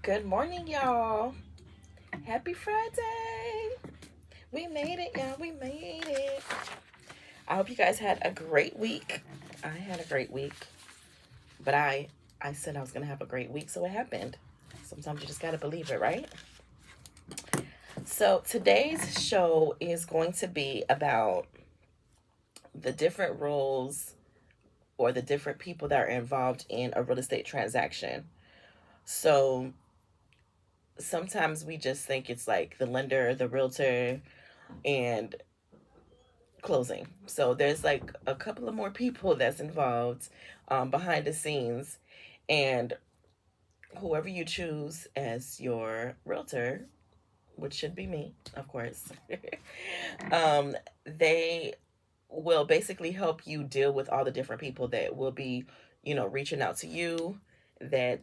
Good morning, y'all. Happy Friday. We made it, y'all. We made it. I hope you guys had a great week. I had a great week, but I said I was going to have a great week, so it happened. Sometimes you just got to believe it, right? So, today's show is going to be about the different roles or the different people that are involved in a real estate transaction. So, sometimes we just think it's like the lender, the realtor, and closing. So there's like a couple of more people that's involved behind the scenes, and whoever you choose as your realtor, which should be me, of course, um, they will basically help you deal with all the different people that will be, reaching out to you that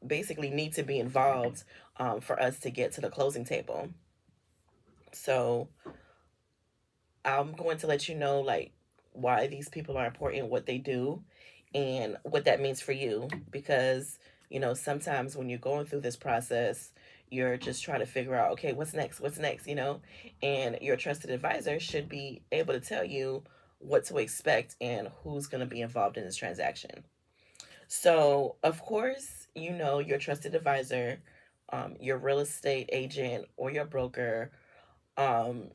basically need to be involved for us to get to the closing table. So I'm going to let you know like why these people are important, what they do, and what that means for you. Because sometimes when you're going through this process, you're just trying to figure out, okay, what's next, and your trusted advisor should be able to tell you what to expect and who's going to be involved in this transaction. So, of course, your trusted advisor, your real estate agent or your broker. Um,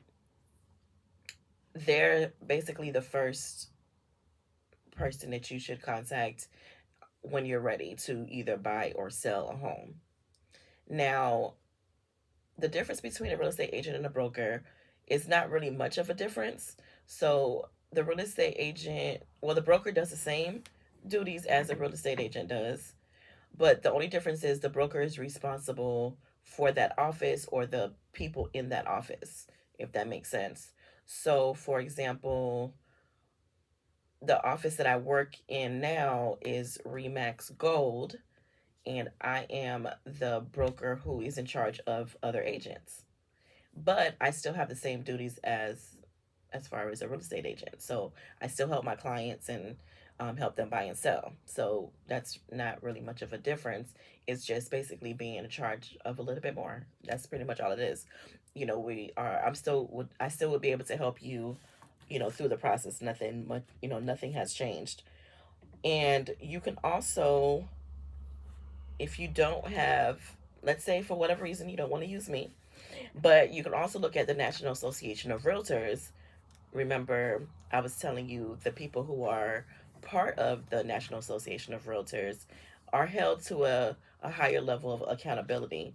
they're basically the first person that you should contact when you're ready to either buy or sell a home. Now, the difference between a real estate agent and a broker is not really much of a difference. So, the real estate agent, well, the broker does the same duties as a real estate agent does, but the only difference is the broker is responsible for that office or the people in that office, if that makes sense. So, for example, the office that I work in now is Remax Gold, and I am the broker who is in charge of other agents. But I still have the same duties as far as a real estate agent. So I still help my clients and help them buy and sell. So that's not really much of a difference. It's just basically being in charge of a little bit more. That's pretty much all it is. We are. I still would be able to help you, through the process. Nothing much. Nothing has changed. And you can also, if you don't have, let's say for whatever reason you don't want to use me, but you can also look at the National Association of Realtors. Remember, I was telling you the people who are part of the National Association of Realtors are held to a higher level of accountability.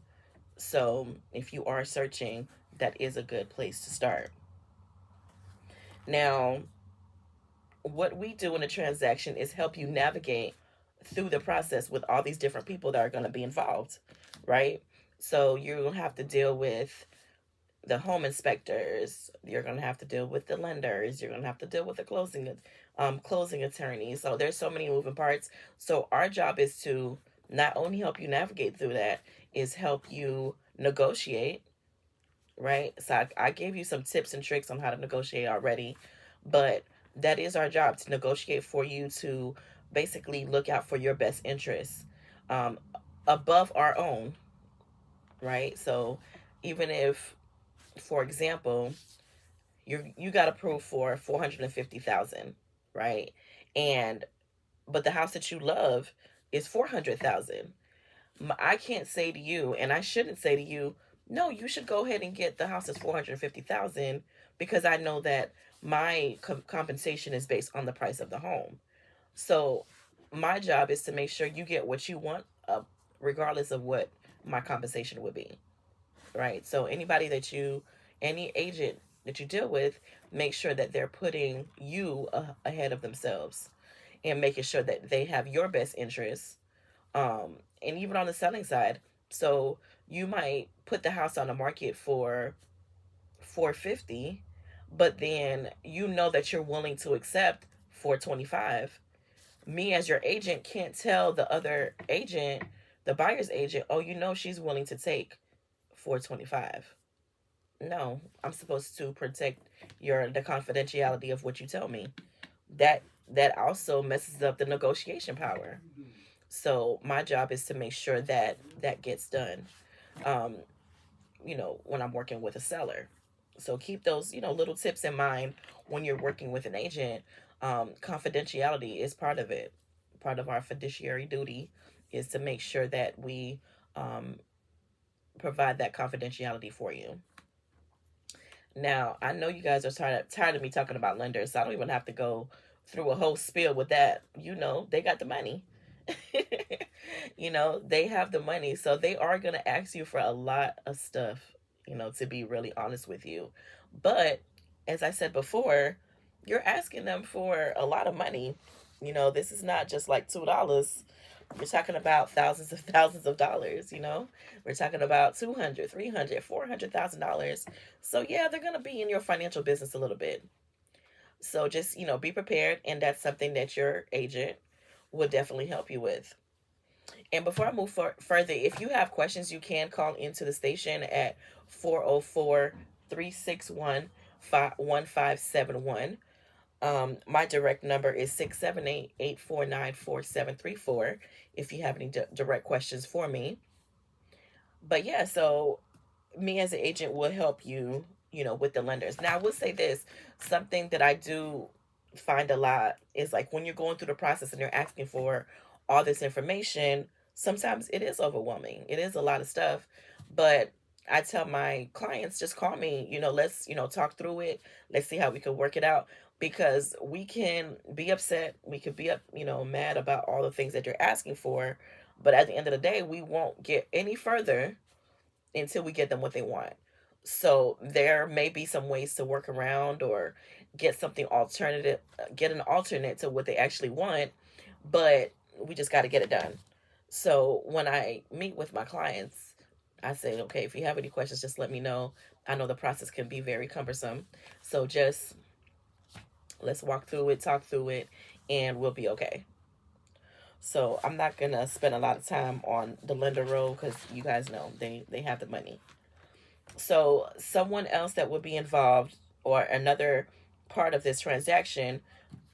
So if you are searching, that is a good place to start. Now, what we do in a transaction is help you navigate through the process with all these different people that are going to be involved, right? So you'll have to deal with the home inspectors. You're going to have to deal with the lenders. You're going to have to deal with the closing attorneys. So there's so many moving parts. So our job is to not only help you navigate through that, is help you negotiate, right? So I gave you some tips and tricks on how to negotiate already, but that is our job, to negotiate for you, to basically look out for your best interests um, above our own, right? So even if, for example, you got approved for 450,000, right? And but the house that you love is 400,000. I can't say to you, and I shouldn't say to you, no, you should go ahead and get the house that's 450,000, because I know that my compensation is based on the price of the home. So my job is to make sure you get what you want, regardless of what my compensation would be, right? So any agent that you deal with, make sure that they're putting you ahead of themselves and making sure that they have your best interests. And even on the selling side, so you might put the house on the market for 450, but then that you're willing to accept 425. Me as your agent can't tell the other agent, the buyer's agent, oh, she's willing to take 425. No, I'm supposed to protect the confidentiality of what you tell me. That that also messes up the negotiation power. So my job is to make sure that that gets done. Um, when I'm working with a seller. So keep those, little tips in mind when you're working with an agent. Confidentiality is part of it. Part of our fiduciary duty is to make sure that we um, provide that confidentiality for you. Now, I know you guys are tired of me talking about lenders, so I don't even have to go through a whole spiel with that. They got the money. They have the money, so they are going to ask you for a lot of stuff, to be really honest with you. But as I said before, you're asking them for a lot of money. This is not just like $2. We're talking about thousands of dollars. We're talking about 200, 300, $400,000. So yeah, they're going to be in your financial business a little bit. So just, be prepared, and that's something that your agent will definitely help you with. And before I move further, if you have questions, you can call into the station at 404 361 1571. My direct number is 678-849-4734 if you have any direct questions for me. But yeah, so me as an agent will help you, with the lenders. Now, I will say this, something that I do find a lot is like when you're going through the process and you're asking for all this information, sometimes it is overwhelming. It is a lot of stuff. But I tell my clients, just call me, let's, talk through it. Let's see how we can work it out, because we can be upset. We could be up, mad about all the things that you're asking for. But at the end of the day, we won't get any further until we get them what they want. So there may be some ways to work around or get something alternative, get an alternate to what they actually want, but we just got to get it done. So when I meet with my clients, I say, okay, if you have any questions, just let me know. I know the process can be very cumbersome. So just let's walk through it, talk through it, and we'll be okay. So I'm not going to spend a lot of time on the lender role because you guys know they have the money. So someone else that would be involved, or another part of this transaction,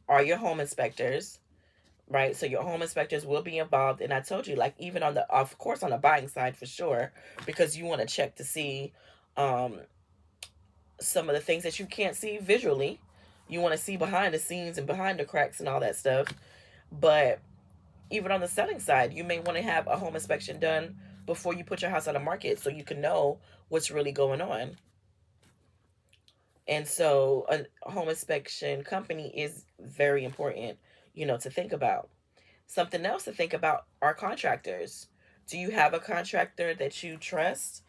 are your home inspectors, right? So your home inspectors will be involved. And I told you, like, even on the, of course, on the buying side for sure, because you want to check to see um, some of the things that you can't see visually. You want to see behind the scenes and behind the cracks and all that stuff. But even on the selling side, you may want to have a home inspection done before you put your house on the market so you can know what's really going on. And so a home inspection company is very important, to think about. Something else to think about are contractors. Do you have a contractor that you trust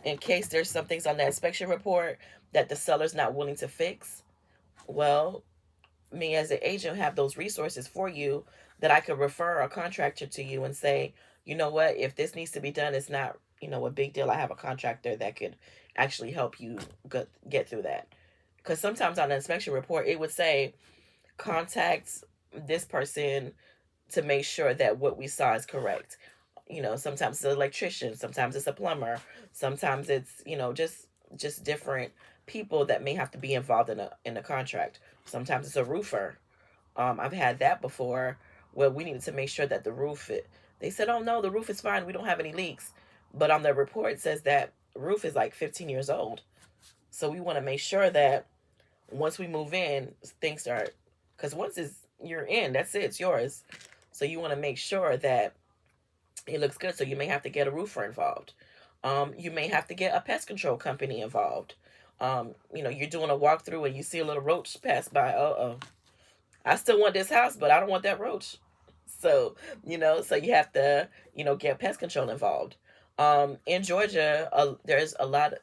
in case there's some things on that inspection report that the seller's not willing to fix? Well, me as an agent have those resources for you that I could refer a contractor to you and say, you know what, if this needs to be done, it's not, a big deal. I have a contractor that could actually help you get through that. Because sometimes on the inspection report, it would say, contact this person to make sure that what we saw is correct. Sometimes it's an electrician, sometimes it's a plumber, sometimes it's, just different people that may have to be involved in a contract. Sometimes it's a roofer. I've had that before where we needed to make sure that the roof, they said, oh no, the roof is fine, we don't have any leaks. But on the report it says that roof is like 15 years old. So we want to make sure that once we move in, things start, because once you're in, that's it, it's yours. So you want to make sure that it looks good. So you may have to get a roofer involved. You may have to get a pest control company involved. You're doing a walkthrough and you see a little roach pass by. I still want this house, but I don't want that roach. So, so you have to, get pest control involved. In Georgia, there's a lot,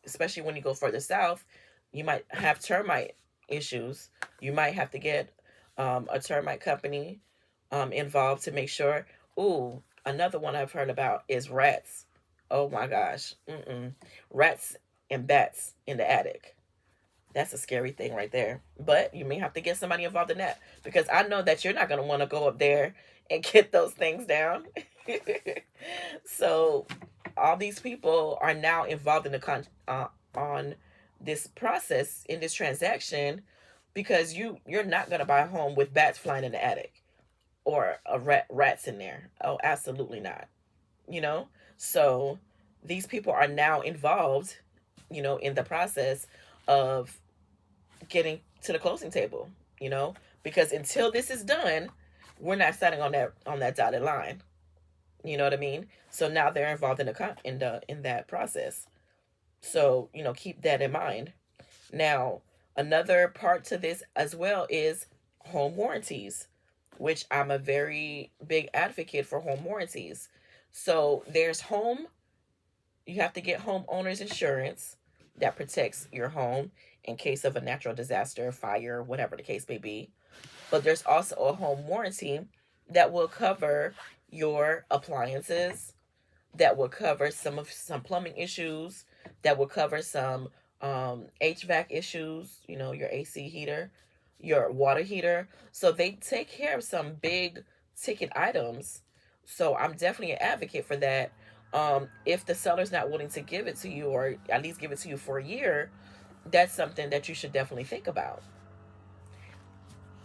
especially when you go further south, you might have termite issues. You might have to get a termite company involved to make sure. Ooh, another one I've heard about is rats. Oh my gosh. Rats and bats in the attic. That's a scary thing right there. But you may have to get somebody involved in that, because I know that you're not going to want to go up there and get those things down. So all these people are now involved in on this process, in this transaction, because you're not going to buy a home with bats flying in the attic, or rats in there. Oh, absolutely not. You know, so these people are now involved, in the process of getting to the closing table. Because until this is done, we're not signing on that dotted line. You know what I mean? So now they're involved in that process. So keep that in mind. Now, another part to this as well is home warranties, which I'm a very big advocate for home warranties. So you have to get homeowners insurance that protects your home in case of a natural disaster, fire, whatever the case may be. But there's also a home warranty that will cover your appliances, that will cover some plumbing issues, that will cover some HVAC issues, your AC heater, your water heater. So they take care of some big ticket items. So I'm definitely an advocate for that. If the seller's not willing to give it to you, or at least give it to you for a year, that's something that you should definitely think about.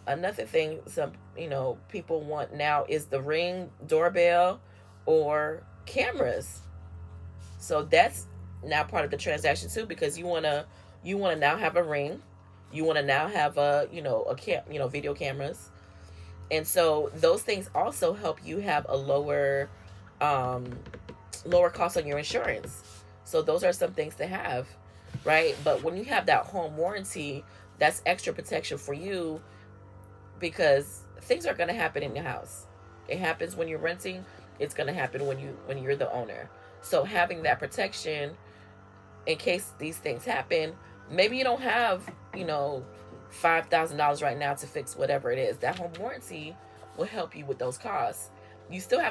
Another thing some people want now is the Ring doorbell or cameras. So that's now part of the transaction too, because you want to now have a Ring, you want to now have video cameras, and so those things also help you have a um lower cost on your insurance. So those are some things to have, right? But when you have that home warranty, that's extra protection for you, because things are going to happen in your house. It happens when you're renting. It's going to happen when you're the owner. So having that protection in case these things happen, maybe you don't have $5,000 right now to fix whatever it is. That home warranty will help you with those costs. You still may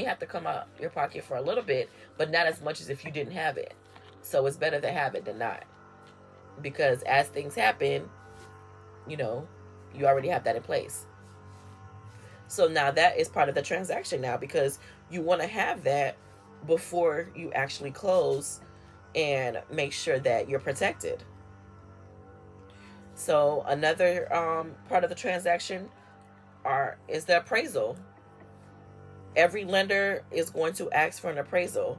have to come out your pocket for a little bit, but not as much as if you didn't have it. So it's better to have it than not, because as things happen, you already have that in place. So now that is part of the transaction now, because you want to have that before you actually close and make sure that you're protected. So another part of the transaction is the appraisal. Every lender is going to ask for an appraisal,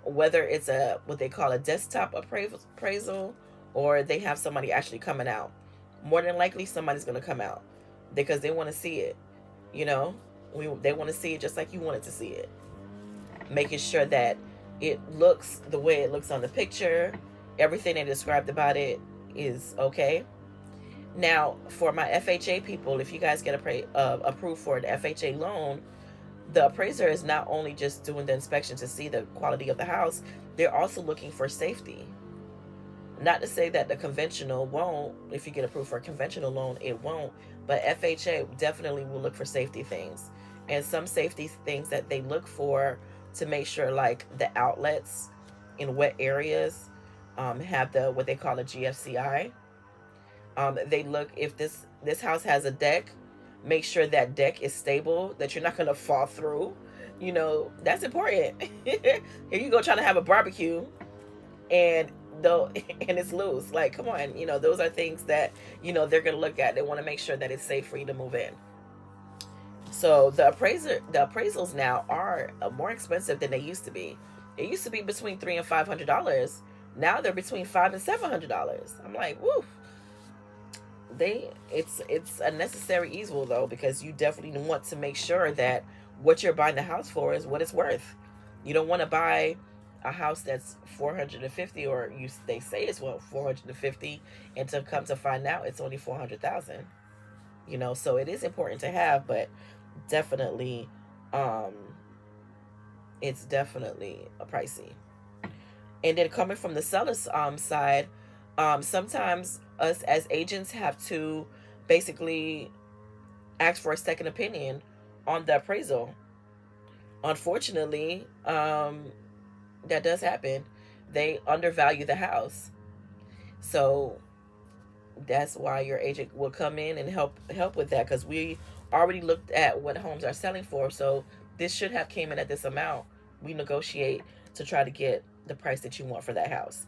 whether it's what they call a desktop appraisal, or they have somebody actually coming out. More than likely, somebody's going to come out because they want to see it. They want to see it just like you wanted to see it, making sure that it looks the way it looks on the picture. Everything they described about it is okay. Now, for my FHA people, if you guys get approved for an FHA loan, the appraiser is not only just doing the inspection to see the quality of the house, they're also looking for safety. Not to say that the conventional won't. If you get approved for a conventional loan, it won't. But FHA definitely will look for safety things. And some safety things that they look for to make sure, like the outlets in wet areas have what they call a GFCI. They look if this house has a deck, make sure that deck is stable, that you're not going to fall through. That's important. Here you go trying to have a barbecue and and it's loose. Like, come on, those are things that they're going to look at. They want to make sure that it's safe for you to move in. So the appraisals now are more expensive than they used to be. It used to be between $300 and $500. Now they're between $500 and $700. I'm like, woo. It's a necessary evil though, because you definitely want to make sure that what you're buying the house for is what it's worth. You don't want to buy a house that's 450, or they say it's 450, and to come to find out it's only 400,000. So it is important to have, but definitely, it's definitely a pricey. And then coming from the seller's side, sometimes us as agents have to basically ask for a second opinion on the appraisal. Unfortunately, that does happen. They undervalue the house. So that's why your agent will come in and help with that, because we already looked at what homes are selling for. So this should have came in at this amount. We negotiate to try to get the price that you want for that house.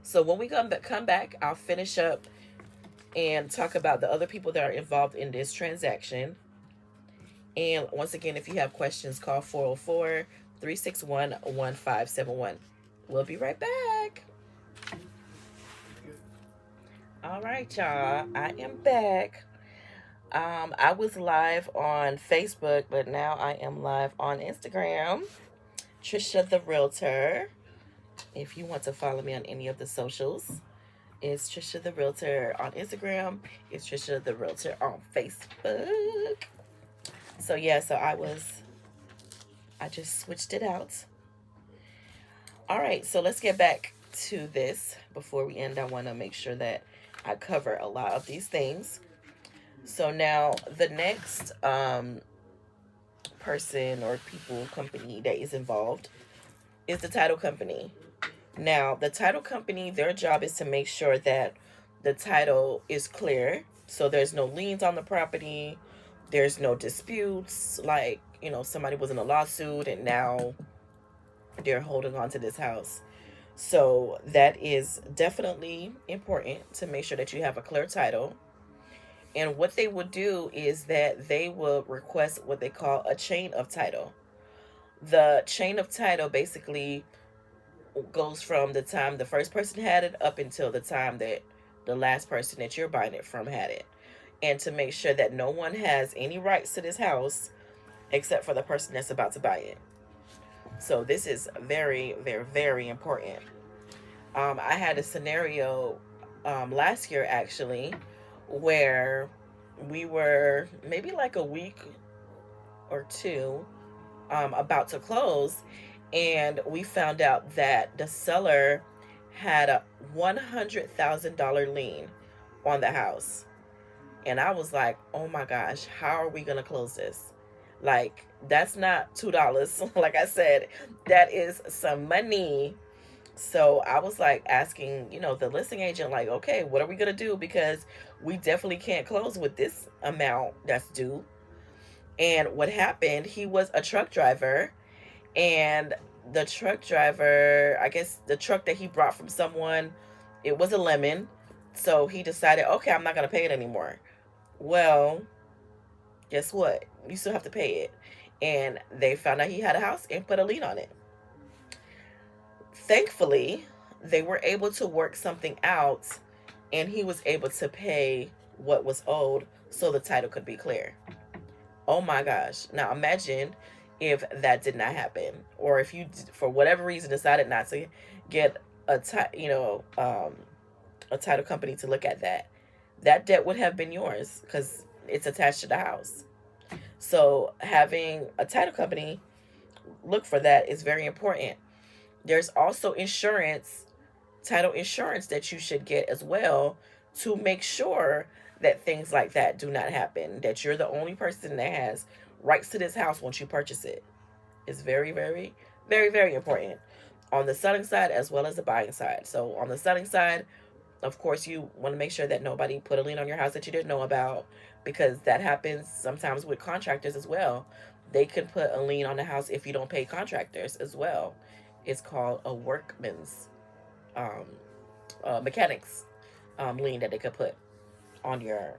So when we come back, I'll finish up and talk about the other people that are involved in this transaction. And once again, if you have questions, call 404-361-1571. We'll be right back. All right, y'all. I am back. I was live on Facebook, but now I am live on Instagram. Trisha the Realtor. If you want to follow me on any of the socials, it's Trisha the Realtor on Instagram. It's Trisha the Realtor on Facebook. So yeah, I just switched it out. All right, so let's get back to this. Before we end, I want to make sure that I cover a lot of these things. So now the next person or people, company that is involved is the title company. Now, the title company, their job is to make sure that the title is clear. So there's no liens on the property. There's no disputes. Like, somebody was in a lawsuit and now they're holding on to this house. So that is definitely important to make sure that you have a clear title. And what they would do is that they will request what they call a chain of title. The chain of title basically goes from the time the first person had it up until the time that the last person that you're buying it from had it. And to make sure that no one has any rights to this house except for the person that's about to buy it. So this is very, very, very important. I had a scenario last year actually where we were maybe like a week or two about to close, and we found out that the seller had a $100,000 lien on the house. And I was like, oh my gosh, how are we going to close this? Like, that's not $2. Like I said, that is some money. So I was like asking, the listing agent, like, okay, what are we going to do? Because we definitely can't close with this amount that's due. And what happened, he was a truck driver, and the truck driver, I guess the truck that he brought from someone, it was a lemon. So he decided, okay, I'm not going to pay it anymore. Well, guess what? You still have to pay it. And they found out he had a house and put a lien on it. Thankfully, they were able to work something out, and he was able to pay what was owed so the title could be clear. Oh my gosh. Now imagine if that did not happen, or if you, for whatever reason, decided not to get a title company to look at that debt would have been yours because it's attached to the house. So having a title company look for that is very important. There's also insurance, title insurance, that you should get as well to make sure that things like that do not happen, that you're the only person that has rights to this house once you purchase it. It's very, very, very, very important on the selling side as well as the buying side. So on the selling side, of course, you want to make sure that nobody put a lien on your house that you didn't know about, because that happens sometimes with contractors as well. They can put a lien on the house if you don't pay contractors as well. It's called a workman's um, mechanics lien that they could put on your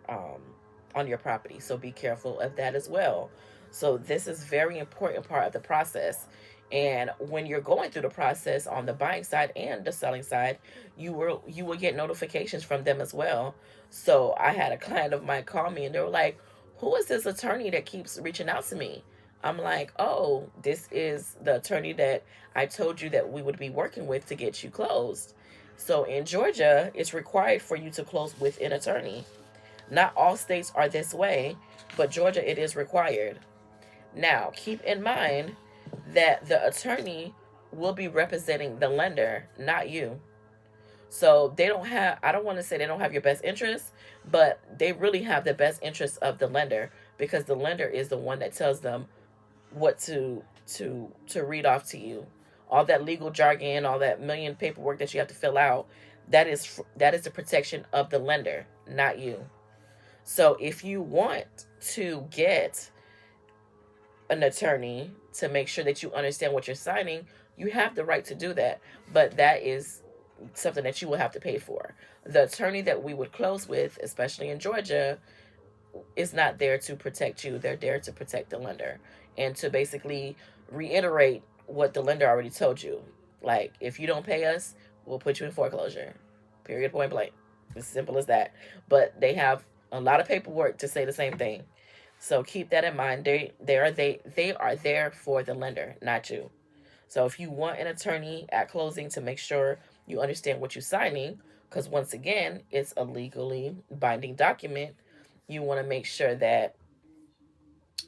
property. So be careful of that as well. So this is very important part of the process. And when you're going through the process on the buying side and the selling side, you will get notifications from them as well. So I had a client of mine call me and they were like, who is this attorney that keeps reaching out to me? I'm like, oh, this is the attorney that I told you that we would be working with to get you closed. So in Georgia, it's required for you to close with an attorney. Not all states are this way, but Georgia, it is required. Now, keep in mind that the attorney will be representing the lender, not you. So they don't have, I don't want to say they don't have your best interests, but they really have the best interests of the lender, because the lender is the one that tells them what to read off to you. All that legal jargon, all that million paperwork that you have to fill out, that is the protection of the lender, not you. So if you want to get an attorney to make sure that you understand what you're signing, you have the right to do that. But that is something that you will have to pay for. The attorney that we would close with, especially in Georgia, is not there to protect you. They're there to protect the lender and to basically reiterate what the lender already told you. Like, if you don't pay us, we'll put you in foreclosure. Period, point blank. As simple as that. But they have a lot of paperwork to say the same thing. So keep that in mind. They are there for the lender, not you. So if you want an attorney at closing to make sure you understand what you're signing, because once again, it's a legally binding document, you want to make sure that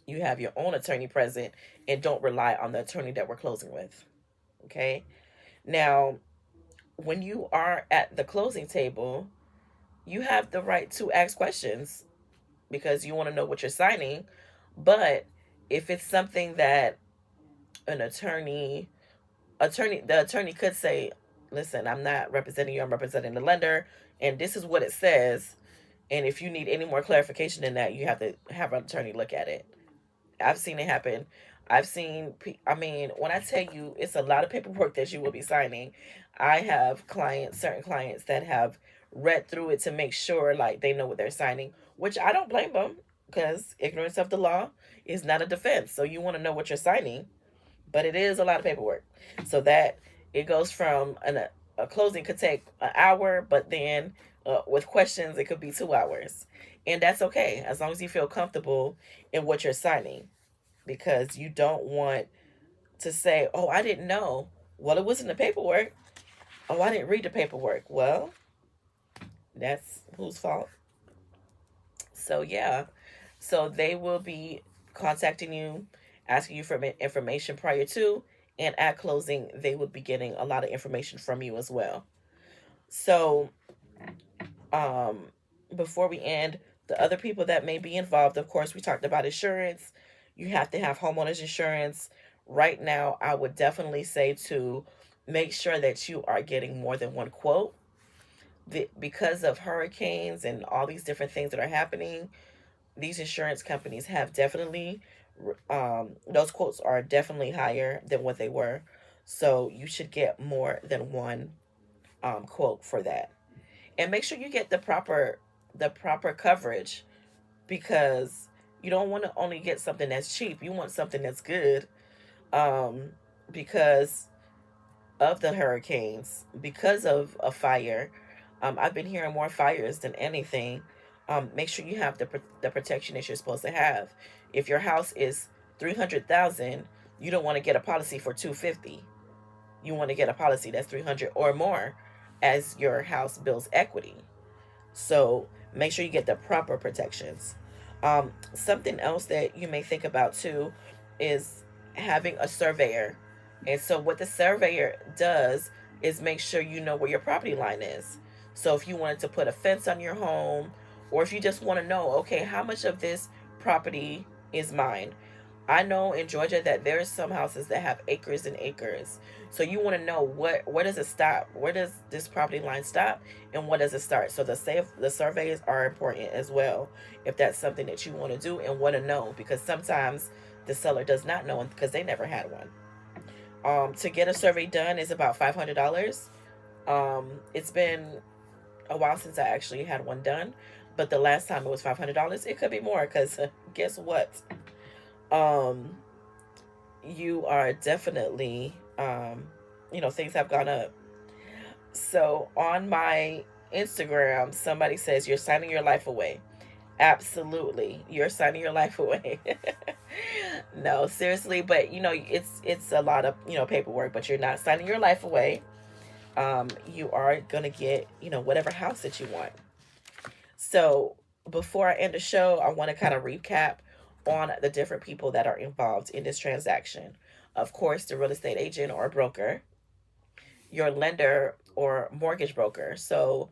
you have your own attorney present and don't rely on the attorney that we're closing with. Okay. Now, when you are at the closing table, you have the right to ask questions because you want to know what you're signing. But if it's something that an the attorney could say, listen, I'm not representing you, I'm representing the lender, and this is what it says. And if you need any more clarification than that, you have to have an attorney look at it. I've seen it happen. I mean, when I tell you it's a lot of paperwork that you will be signing, I have certain clients that have read through it to make sure like they know what they're signing, which I don't blame them because ignorance of the law is not a defense. So you want to know what you're signing, but it is a lot of paperwork. So that it goes from a closing could take an hour, but then with questions, it could be 2 hours. And that's okay as long as you feel comfortable in what you're signing because you don't want to say, oh, I didn't know. Well, it was in the paperwork. Oh, I didn't read the paperwork. Well, that's whose fault? So, yeah. So they will be contacting you, asking you for information prior to, and at closing, they would be getting a lot of information from you as well. So, um, before we end, the other people that may be involved, of course, we talked about insurance. You have to have homeowners insurance. Right now, I would definitely say to make sure that you are getting more than one quote. Because of hurricanes and all these different things that are happening, these insurance companies have definitely, those quotes are definitely higher than what they were. So you should get more than one quote for that. And make sure you get the proper coverage because you don't want to only get something that's cheap. You want something that's good um, because of the hurricanes, because of a fire. I've been hearing more fires than anything. Make sure you have the protection that you're supposed to have. If your house is 300,000, you don't want to get a policy for 250. You want to get a policy that's 300 or more, as your house builds equity. So make sure you get the proper protections. Something else that you may think about too is having a surveyor. And so what the surveyor does is make sure you know where your property line is. So if you wanted to put a fence on your home, or if you just want to know, okay, how much of this property is mine? I know in Georgia that there are some houses that have acres and acres. So you want to know where does it stop? Where does this property line stop and what does it start? So the surveys are important as well if that's something that you want to do and want to know because sometimes the seller does not know because they never had one. To get a survey done is about $500. It's been a while since I actually had one done, but the last time it was $500. It could be more because guess what? Um, you are definitely, things have gone up. So on my Instagram, somebody says you're signing your life away. Absolutely, you're signing your life away. No, seriously, but it's a lot of paperwork, but you're not signing your life away. You are gonna get whatever house that you want. So before I end the show, I want to kind of recap on the different people that are involved in this transaction. Of course, the real estate agent or broker, your lender or mortgage broker. So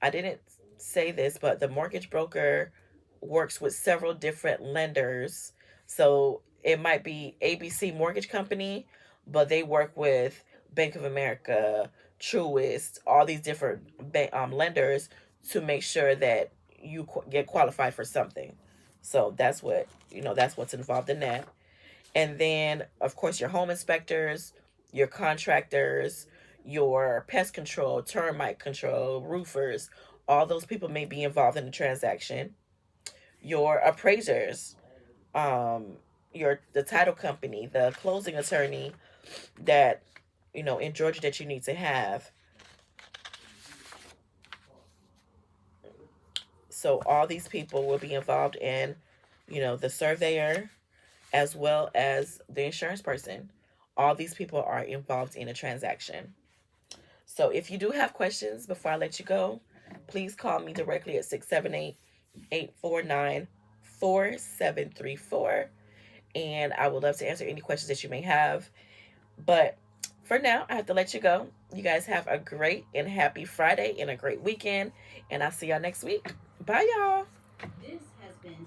I didn't say this, but the mortgage broker works with several different lenders. So it might be ABC Mortgage Company, but they work with Bank of America, Truist, all these different lenders to make sure that you get qualified for something. So that's what's involved in that. And then, of course, your home inspectors, your contractors, your pest control, termite control, roofers, all those people may be involved in the transaction. Your appraisers, um, the title company, the closing attorney that in Georgia that you need to have. So all these people will be involved in, the surveyor as well as the insurance person. All these people are involved in a transaction. So if you do have questions before I let you go, please call me directly at 678-849-4734. And I would love to answer any questions that you may have. But for now, I have to let you go. You guys have a great and happy Friday and a great weekend. And I'll see y'all next week. Bye, y'all. This has been